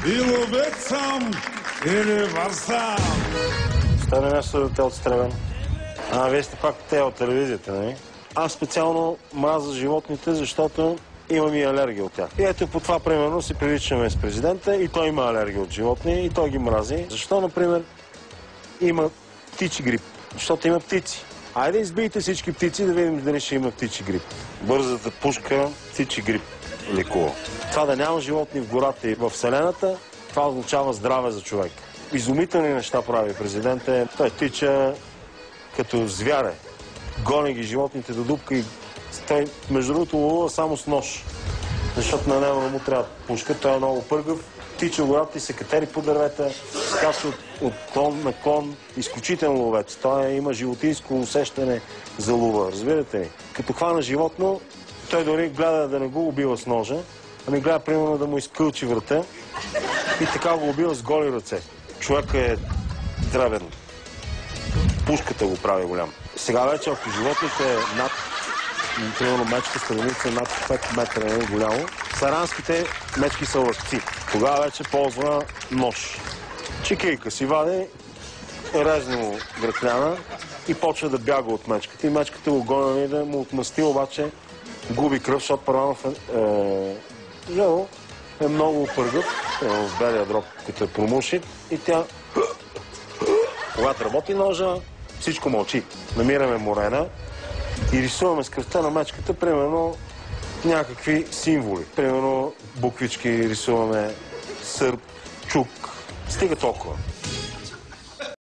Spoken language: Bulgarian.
И ловец съм, и рибар съм. Старе нещо да те отстрелям. Вие сте пак те от телевизията, нали? Аз специално мразя животните, защото имам и алергия от тях. И ето по това, примерно, си приличаме с президента и той има алергия от животни и той ги мрази. Защо, например, има птичи грип? Защото има птици. Айде избийте всички птици да видим дали ще има птичи грип. Бързата пушка птичи грип лекува. Това да няма животни в гората и в Вселената, това означава здраве за човек. Изумителни неща прави президента. Той тича като звяре. Гони ги животните до дупка и той, между другото, ловува само с нож. Защото на него не му трябва пушка. Той е много пъргав. Тича в гората и се катери по дървета, скача от клон на клон. Изключително ловец. Той има животинско усещане за лова. Разбирате ли? Като хвана животно, той дори гледа да не го убива с ножа, ами гледа примерно да му изкълчи врата и така го убива с голи ръце. Човекът е дребен. Пушката го прави голям. Сега вече, ако животните е над, примерно мечка страница над 5 метра голямо, саранските мечки са лъвци. Тогава вече ползва нож. Чикейка си вади, резне му гръкляна и почва да бяга от мечката. И мечката го гони да му отмъсти, обаче губи кръв, защото Първанов е много пъргав, в белия дроб, като е промуши, и тя, когато работи ножа, всичко мълчи. Намираме морена и рисуваме с кръвта на мечката, примерно, някакви символи. Примерно, буквички рисуваме, сърп, чук. Стига толкова.